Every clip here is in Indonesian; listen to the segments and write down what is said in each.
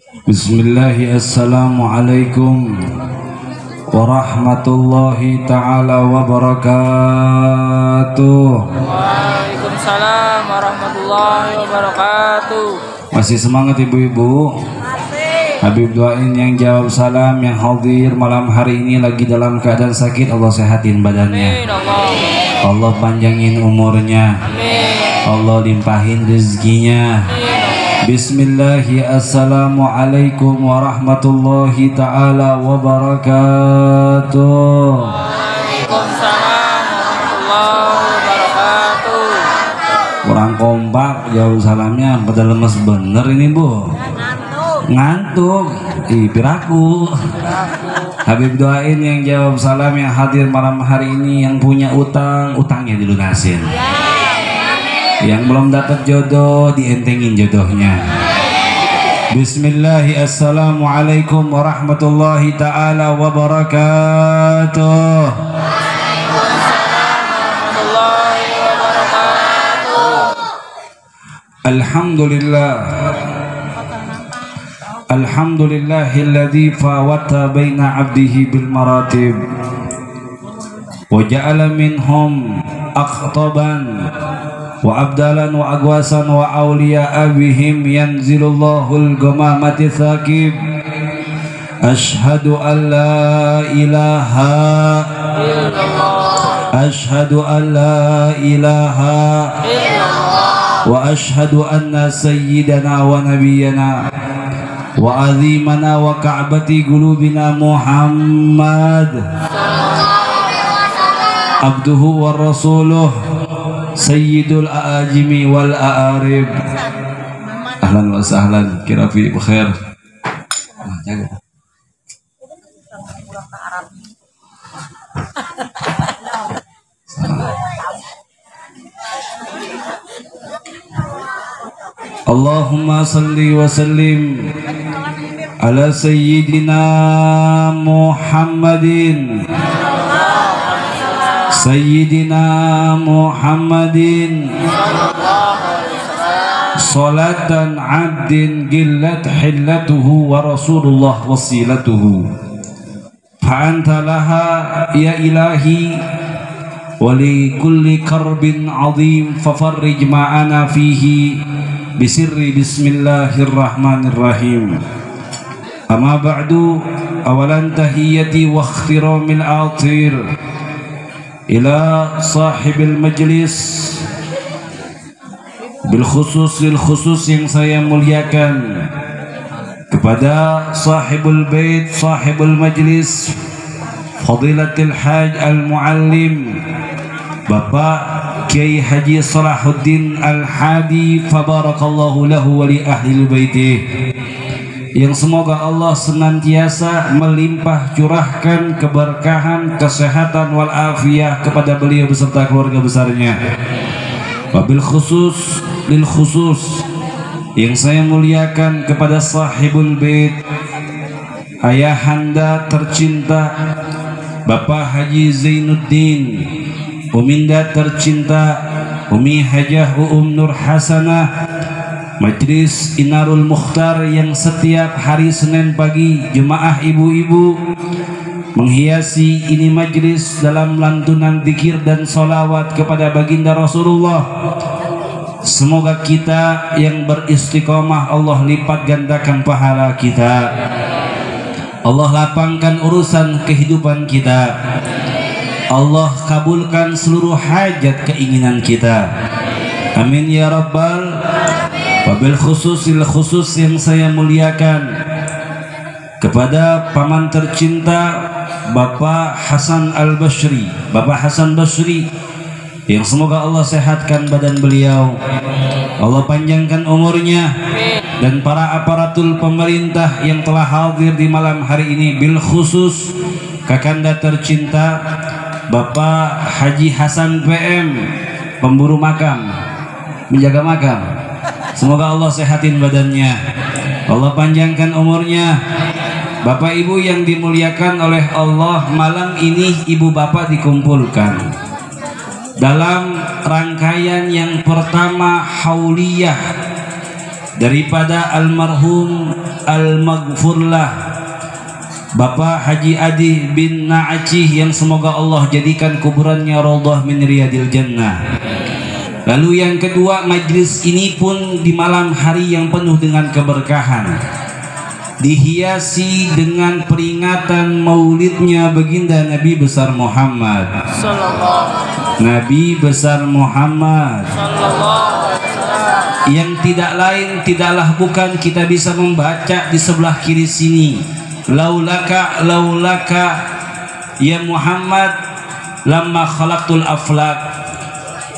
Bismillahi assalamualaikum warahmatullahi ta'ala wabarakatuh. Waalaikumsalam warahmatullahi wabarakatuh. Masih semangat ibu-ibu? Habib doain yang jawab salam, yang hadir malam hari ini lagi dalam keadaan sakit, Allah sehatin badannya. Amin. Allah panjangin umurnya. Amin. Allah limpahin rezekinya. Bismillahi assalamualaikum warahmatullahi ta'ala wabarakatuh. Waalaikumsalam warahmatullahi wabarakatuh. Kurang kompak jauh salamnya, pada lemes bener ini bu. Ngantuk. Ih piraku. Habib doain yang jawab salam, yang hadir malam hari ini, yang punya utang, utangnya dilunasin. Yang belum dapat jodoh dientengin jodohnya. Bismillahi assalamualaikum warahmatullahi ta'ala wabarakatuh. Alhamdulillah. Alhamdulillahilladzi fawata baina abdihi bil maratib wa ja'ala minhum aqtaban wa abdalan wa agwasan wa awliya bihim yanzilullahul ghamamati thaqib. Ashhadu an la ilaha illallah, ashhadu an la ilaha illallah, wa ashhadu anna sayyidana wa nabiyyana wa azimana wa ka'bati qulubina Muhammad abduhu wa rasuluh sayyidul aajimi wal a'arib. Ahlan wa sahlan, kira fi khair. Jaga. Allahumma salli wa sallim ala sayyidina Muhammadin Sayyidina Muhammadin salatan abdin gillat hillatuhu wa rasulullah wasilatuhu fa'anta laha ya ilahi wa li kulli karbin azim fafarrij ma'ana fihi bisirri bismillahirrahmanirrahim. Amma ba'du, awalan tahiyyati wa ikhtiramil atir ila sahibil majlis, bil khusus yang saya muliakan, kepada sahibul bait, sahibul majlis, Fadilatul Haj al-Muallim Bapak Kiai Haji Salahuddin Al-Hadi, fabarakallahu lahu wa li ahli baitih, yang semoga Allah senantiasa melimpah curahkan keberkahan, kesehatan wal afiyah kepada beliau beserta keluarga besarnya. Wabil khusus lil khusus yang saya muliakan kepada sahibul bait, ayahanda tercinta Bapak Haji Zainuddin, Uminda tercinta Umi Hajah Nur Hasanah, Majlis Inarul Mukhtar yang setiap hari Senin pagi jemaah ibu-ibu menghiasi ini majlis dalam lantunan zikir dan solawat kepada baginda Rasulullah. Semoga kita yang beristiqomah Allah lipat gandakan pahala kita, Allah lapangkan urusan kehidupan kita, Allah kabulkan seluruh hajat keinginan kita. Amin ya rabbal. Wabil khusus yang saya muliakan kepada paman tercinta Bapak Hasan Al-Basri, Bapak Hasan Basri, yang semoga Allah sehatkan badan beliau, Allah panjangkan umurnya, dan para aparatur pemerintah yang telah hadir di malam hari ini, bil khusus kakanda tercinta Bapak Haji Hasan PM, pemburu makam, menjaga makam. Semoga Allah sehatin badannya, Allah panjangkan umurnya. Bapak ibu yang dimuliakan oleh Allah, malam ini ibu bapak dikumpulkan dalam rangkaian yang pertama hauliyah daripada almarhum al-maghfurlah Bapak Haji Adi bin Na'acih yang semoga Allah jadikan kuburannya raudhah min riyadil jannah. Lalu yang kedua, majlis ini pun di malam hari yang penuh dengan keberkahan, dihiasi dengan peringatan maulidnya baginda Nabi besar Muhammad Nabi besar Muhammad yang tidak lain tidaklah bukan kita bisa membaca di sebelah kiri sini, laulaka ya Muhammad lamma khalaqtul aflak,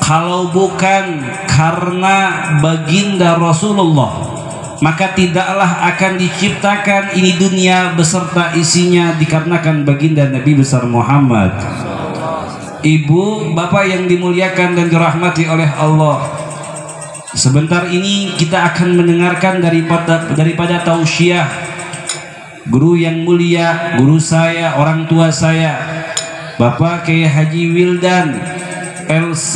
kalau bukan karena baginda Rasulullah maka tidaklah akan diciptakan ini dunia beserta isinya, dikarenakan baginda Nabi besar Muhammad. Ibu, bapak yang dimuliakan dan dirahmati oleh Allah, sebentar ini kita akan mendengarkan daripada tausiah guru yang mulia, guru saya, orang tua saya, Bapak Kiai Haji Wildan LC,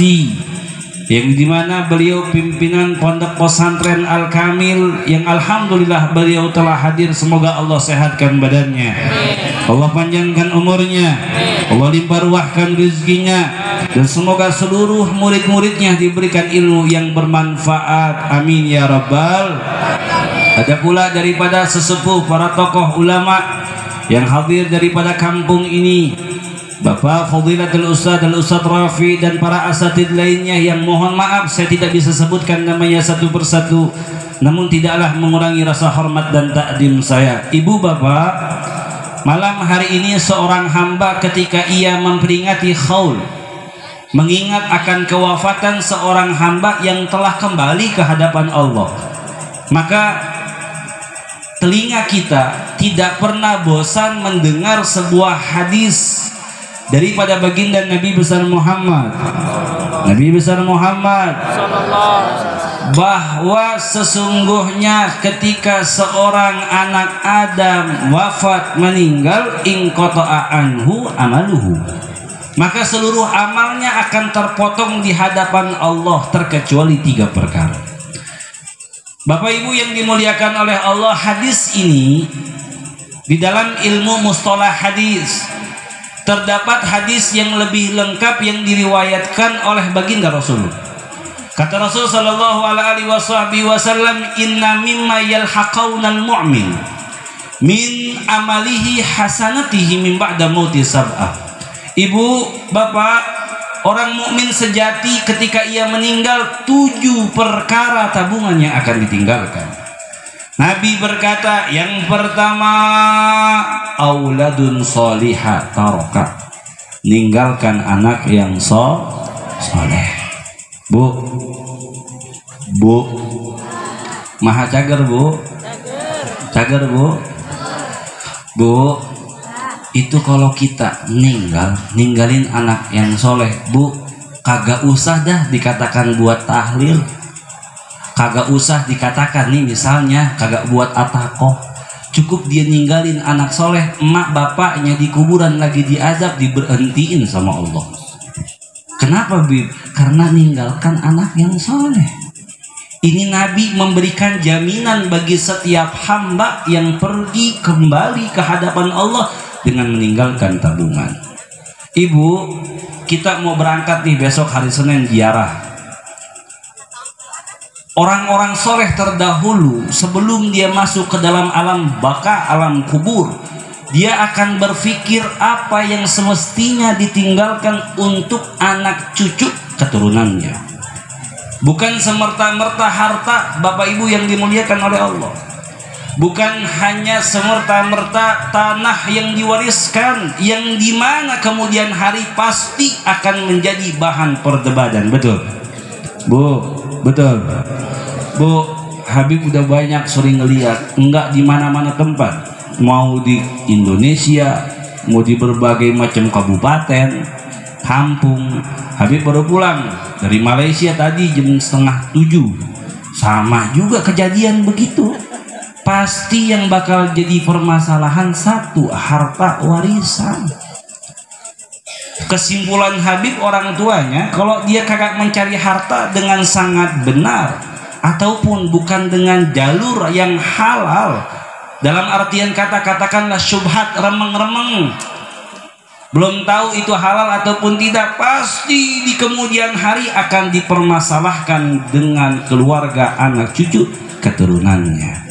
yang dimana beliau pimpinan Pondok Pesantren Al Kamil, yang alhamdulillah beliau telah hadir. Semoga Allah sehatkan badannya, Allah panjangkan umurnya, Allah limpah ruahkan rezekinya, dan semoga seluruh murid-muridnya diberikan ilmu yang bermanfaat. Amin ya rabbal. Ada pula daripada sesepuh para tokoh ulama yang hadir daripada kampung ini, Bapak Fadilatul Ustadz Al-Ustadz Rafi dan para asatid lainnya yang mohon maaf saya tidak bisa sebutkan namanya satu persatu, namun tidaklah mengurangi rasa hormat dan takdim saya. Ibu bapak, malam hari ini seorang hamba ketika ia memperingati khaul, mengingat akan kewafatan seorang hamba yang telah kembali ke hadapan Allah, maka telinga kita tidak pernah bosan mendengar sebuah hadis daripada baginda Nabi besar Muhammad, bahwa sesungguhnya ketika seorang anak Adam wafat meninggal, inqata'a anhu amaluhu, maka seluruh amalnya akan terpotong di hadapan Allah terkecuali 3 perkara. Bapak Ibu yang dimuliakan oleh Allah, hadis ini di dalam ilmu mustalah hadis terdapat hadis yang lebih lengkap yang diriwayatkan oleh baginda Rasul. Kata Rasul sallallahu alaihi wasallam, inna mimma yalhaqaunal mu'min min amalihi hasanatihi min ba'da mauti sab'ah. Ibu, bapak, orang mukmin sejati ketika ia meninggal 7 perkara tabungannya akan ditinggalkan. Nabi berkata, yang pertama auladun solihah taroka, ninggalkan anak yang soleh. Bu maha cager bu, bu, itu kalau kita ninggalin anak yang soleh, bu, kagak usah dah dikatakan buat tahlil, kagak usah dikatakan nih misalnya kagak buat atakoh, cukup dia ninggalin anak soleh, emak bapaknya di kuburan lagi diazab diberhentiin sama Allah. Kenapa Bib? Karena ninggalkan anak yang soleh. Ini Nabi memberikan jaminan bagi setiap hamba yang pergi kembali ke hadapan Allah dengan meninggalkan tabungan. Ibu, kita mau berangkat nih besok hari Senin ziarah. Orang-orang soleh terdahulu sebelum dia masuk ke dalam alam baka, alam kubur, dia akan berpikir apa yang semestinya ditinggalkan untuk anak cucu keturunannya. Bukan semerta-merta harta, Bapak Ibu yang dimuliakan oleh Allah. Bukan hanya semerta-merta tanah yang diwariskan, yang dimana kemudian hari pasti akan menjadi bahan perdebatan. Betul Bu, betul Bu. Habib udah banyak sering ngeliat, enggak di mana-mana tempat, mau di Indonesia, mau di berbagai macam kabupaten, kampung. Habib baru pulang dari Malaysia tadi jam 6:30, sama juga kejadian begitu. Pasti yang bakal jadi permasalahan satu, harta warisan. Kesimpulan Habib orang tuanya, kalau dia kagak mencari harta dengan sangat benar ataupun bukan dengan jalur yang halal, Dalam artian kata, katakanlah syubhat, remeng-remeng, belum tahu itu halal ataupun tidak, pasti di kemudian hari akan dipermasalahkan dengan keluarga, anak cucu, keturunannya.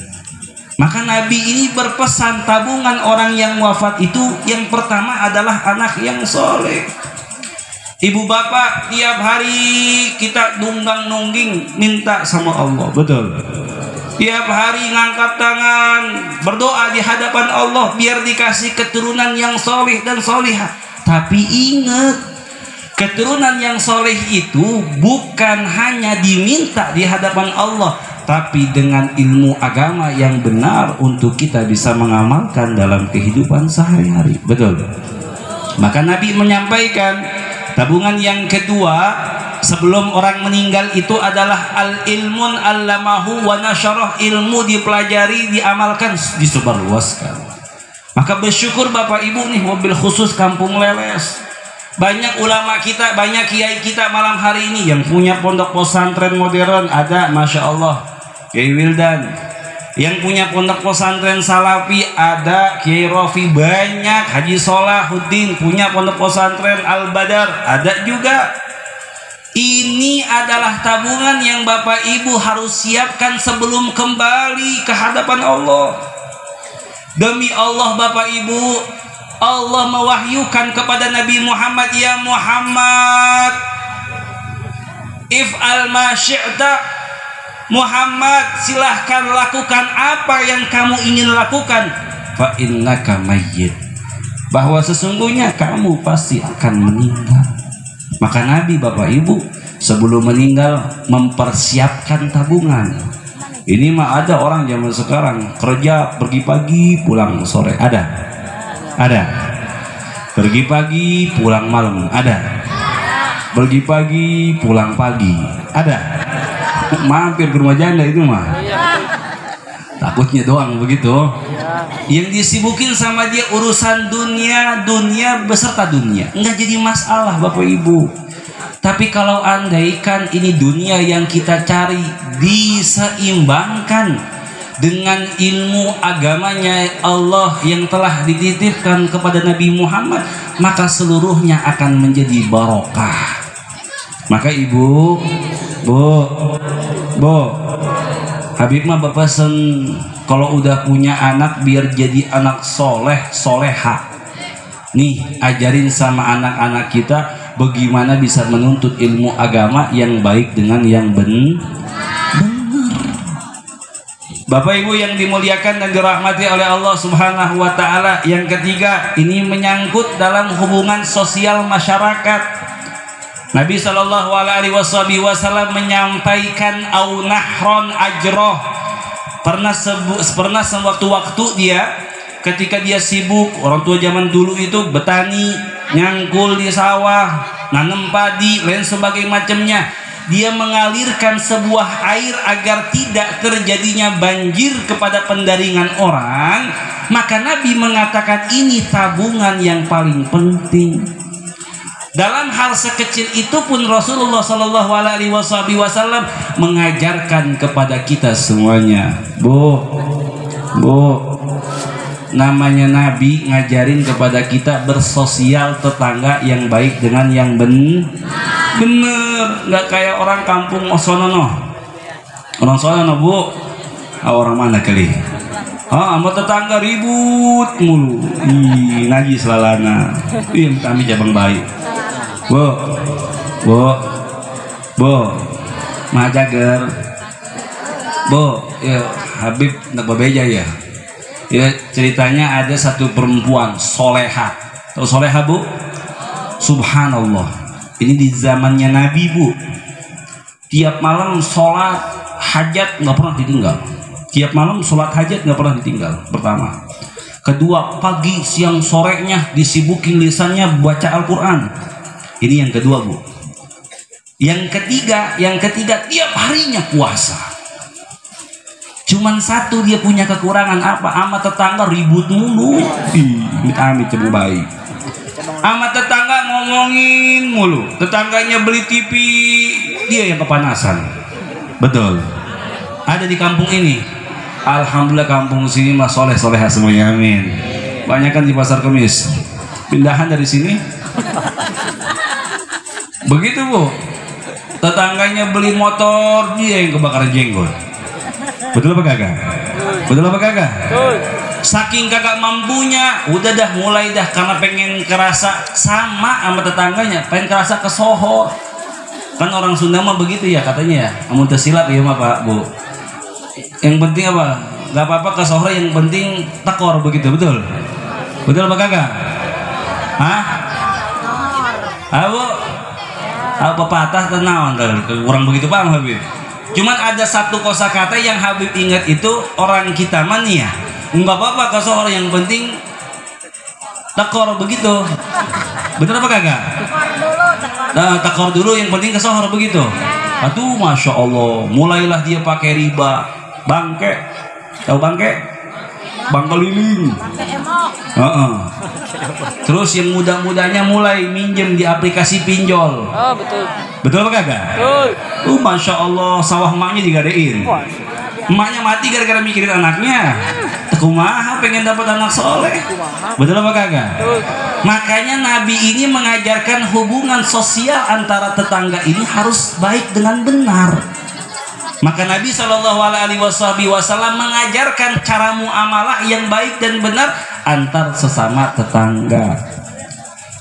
Maka Nabi ini berpesan tabungan orang yang wafat itu yang pertama adalah anak yang soleh. Ibu bapak tiap hari kita nunggang-nungging minta sama Allah, betul. Tiap hari ngangkat tangan berdoa di hadapan Allah biar dikasih keturunan yang soleh dan solihah. Tapi ingat, keturunan yang soleh itu bukan hanya diminta di hadapan Allah, tapi dengan ilmu agama yang benar untuk kita bisa mengamalkan dalam kehidupan sehari-hari. Betul. Maka Nabi menyampaikan tabungan yang kedua sebelum orang meninggal itu adalah al-ilmun allamahu wa nasyarah, ilmu dipelajari, diamalkan, disebarluaskan. Maka bersyukur Bapak Ibu nih, mobil khusus Kampung Leles. Banyak ulama kita, banyak kiai kita malam hari ini yang punya pondok pesantren modern ada, Masya Allah, Kiai Wildan. Yang punya pondok pesantren Salafi ada, Kiai Rofi. Banyak, Haji Solahuddin punya pondok pesantren Al-Badar ada juga. Ini adalah tabungan yang Bapak Ibu harus siapkan sebelum kembali ke hadapan Allah. Demi Allah Bapak Ibu, Allah mewahyukan kepada Nabi Muhammad, ya Muhammad, if'al ma syi'ta. Muhammad, silahkan lakukan apa yang kamu ingin lakukan. Fa innaka mayyit, bahwa sesungguhnya kamu pasti akan meninggal. Maka Nabi Bapak Ibu sebelum meninggal mempersiapkan tabungan. Ini mah ada orang zaman sekarang kerja pergi pagi pulang sore, ada pergi pagi pulang malam, ada pergi pagi pulang pagi, ada mampir ke rumah janda itu mah. Takutnya doang begitu. Yang disibukin sama dia urusan dunia beserta dunia, enggak jadi masalah Bapak Ibu. Tapi kalau andaikan ini dunia yang kita cari diseimbangkan dengan ilmu agamanya Allah yang telah dititipkan kepada Nabi Muhammad, maka seluruhnya akan menjadi barokah. Maka ibu, bu, Habib mah berpesan kalau udah punya anak biar jadi anak soleh, soleha. Nih, ajarin sama anak-anak kita bagaimana bisa menuntut ilmu agama yang baik dengan yang benar. Bapak Ibu yang dimuliakan dan dirahmati oleh Allah Subhanahu wa taala, yang ketiga ini menyangkut dalam hubungan sosial masyarakat. Nabi Shallallahu alaihi wasallam menyampaikan au nahron ajroh. Pernah sewaktu-waktu dia ketika dia sibuk, orang tua zaman dulu itu betani, nyangkul di sawah, nanam padi, lain sebagai macamnya. Dia mengalirkan sebuah air agar tidak terjadinya banjir kepada pendaringan orang. Maka Nabi mengatakan ini tabungan yang paling penting. Dalam hal sekecil itu pun Rasulullah Shallallahu alaihi wasallam mengajarkan kepada kita semuanya. Bu, namanya Nabi ngajarin kepada kita bersosial tetangga yang baik dengan yang bener, nggak kayak orang kampung Osonono. Orang Sonono bu, orang mana kali? Sama tetangga ribut mulu, ngaji selalana, kami cabang baik. Bu, majager, bu, ya Habib nak bebeja ya. Ya ceritanya ada satu perempuan soleha. Tahu soleha bu? Subhanallah. Ini di zamannya Nabi bu. Tiap malam sholat hajat nggak pernah ditinggal. Tiap malam sholat hajat nggak pernah ditinggal. Pertama. Kedua, pagi siang sorenya disibukin lisannya baca Al-Quran. Ini yang kedua bu. Yang ketiga tiap harinya puasa. Cuman satu dia punya kekurangan apa? Sama tetangga ribut mulu. Amit coba baik. Sama tetangga ngomongin mulu. Tetangganya beli TV, dia yang kepanasan. Betul. Ada di kampung ini. Alhamdulillah kampung sini mah soleh-soleh semuanya, amin. Banyak kan di pasar Kemis. Pindahan dari sini. Begitu Bu. Tetangganya beli motor, dia yang kebakaran jenggot. Betul apa kagak? Betul apa kagak? Saking kagak mampunya, udah dah mulai dah karena pengen kerasa sama sama tetangganya, pengen kerasa kesohor. Kan orang Sunda mah begitu ya katanya ya. Amun tersilap ya mah Pak Bu. Yang penting apa? Gak apa-apa kesohor, yang penting tekor begitu, betul? Betul apa kagak? Hah? Abu? Apa patah tenang kurang begitu paham Habib. Cuman ada satu kosakata yang Habib ingat itu orang kita mania. Enggak apa-apa kesohor, yang penting tekor begitu. Betul apa kagak? Nah, tekor dulu yang penting kesohor begitu. Aduh Masya Allah, mulailah dia pakai riba, bangke, tahu bangke? Bangke liling. Terus yang muda-mudanya mulai minjem di aplikasi pinjol. Oh betul. Betul apa kagak? Betul. Masya Allah, sawah emaknya digadein. Emaknya mati gara-gara mikirin anaknya. Kumaha pengen dapat anak soleh. Betul apa kagak? Betul. Makanya Nabi ini mengajarkan hubungan sosial antara tetangga ini harus baik dengan benar. Maka Nabi SAW mengajarkan cara muamalah yang baik dan benar antar sesama tetangga.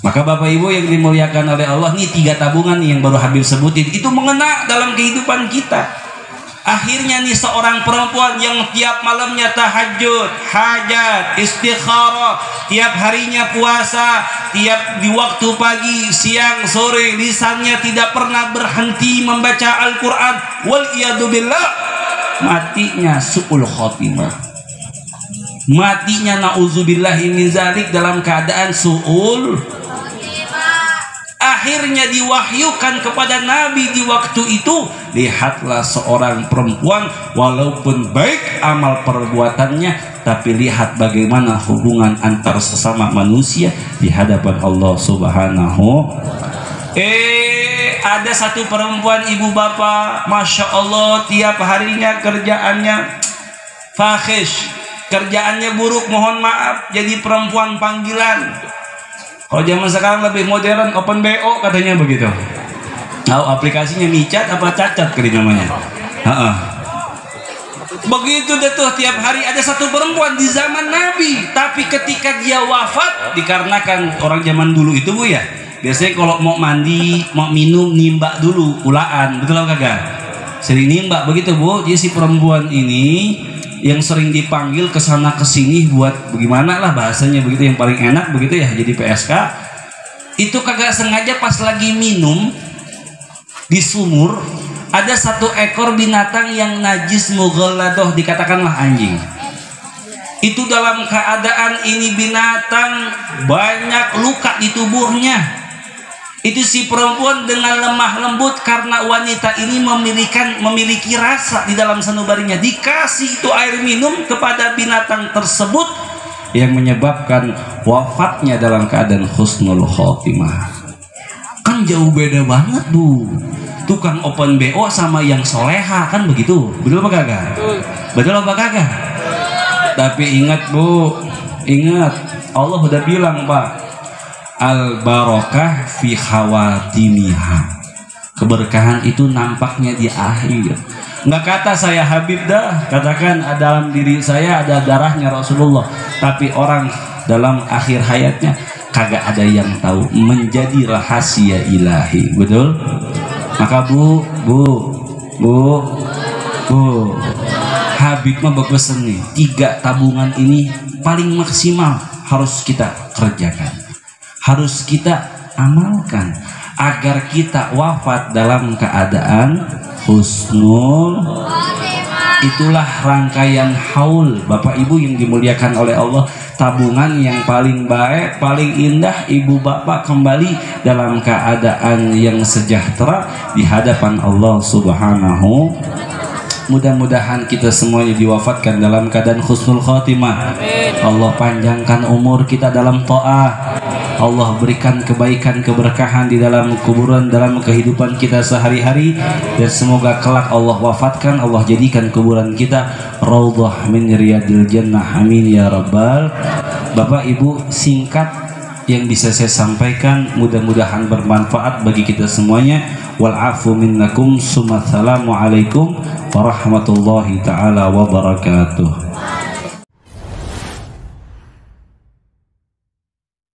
Maka Bapak Ibu yang dimuliakan oleh Allah, nih 3 tabungan nih yang baru Habib sebutin, itu mengena dalam kehidupan kita. Akhirnya nih seorang perempuan yang tiap malamnya tahajud, hajat, istikharah, tiap harinya puasa, tiap di waktu pagi, siang, sore, lisannya tidak pernah berhenti membaca Al-Quran, wal iyadu billah, matinya su'ul khotimah, matinya na'udzubillahi min zalik dalam keadaan su'ul. Akhirnya diwahyukan kepada Nabi di waktu itu, lihatlah seorang perempuan walaupun baik amal perbuatannya, tapi lihat bagaimana hubungan antar sesama manusia di hadapan Allah Subhanahu. Ada satu perempuan ibu bapak, Masya Allah, tiap harinya kerjaannya fahish, kerjaannya buruk, mohon maaf, jadi perempuan panggilan. Kalau zaman sekarang lebih modern, open BO katanya begitu. Tahu aplikasinya micat apa cacat kali namanya. Begitu deh tuh, tiap hari ada satu perempuan di zaman Nabi, tapi ketika dia wafat, dikarenakan orang zaman dulu itu Bu ya, biasanya kalau mau mandi, mau minum, nimba dulu ulaan, betul apa kagak? Sering nimba begitu Bu. Jadi si perempuan ini yang sering dipanggil ke sana ke sini buat bagaimana lah bahasanya begitu, yang paling enak begitu ya, jadi PSK. Itu kagak sengaja pas lagi minum di sumur, ada satu ekor binatang yang najis mughalladoh, dikatakanlah anjing. Itu dalam keadaan ini binatang banyak luka di tubuhnya. Itu si perempuan dengan lemah lembut, karena wanita ini memiliki rasa di dalam sanubarinya, dikasih itu air minum kepada binatang tersebut, yang menyebabkan wafatnya dalam keadaan husnul khotimah. Kan jauh beda banget Bu, tukang open BO sama yang soleha, kan begitu. Betul apa kagak? Betul apa kagak? Tapi ingat Bu, ingat Allah udah bilang Pak, al barokah fi khawatimiha, keberkahan itu nampaknya di akhir. Nggak kata saya Habib dah, katakan dalam diri saya ada darahnya Rasulullah, tapi orang dalam akhir hayatnya kagak ada yang tahu, menjadi rahasia ilahi. Betul? Maka Bu, Habib mah berpesan nih, 3 tabungan ini paling maksimal harus kita kerjakan, harus kita amalkan agar kita wafat dalam keadaan husnul. Itulah rangkaian haul Bapak Ibu yang dimuliakan oleh Allah. Tabungan yang paling baik, paling indah, ibu bapak kembali dalam keadaan yang sejahtera di hadapan Allah Subhanahu. Mudah-mudahan kita semuanya diwafatkan dalam keadaan husnul khotimah. Allah panjangkan umur kita dalam ta'ah. Allah berikan kebaikan keberkahan di dalam kuburan, dalam kehidupan kita sehari-hari, dan semoga kelak Allah wafatkan, Allah jadikan kuburan kita raudhah min riyadil jannah, amin ya rabbal. Bapak Ibu, singkat yang bisa saya sampaikan, mudah-mudahan bermanfaat bagi kita semuanya. Wal afu minnakum, assalamu alaikum warahmatullahi taala wabarakatuh.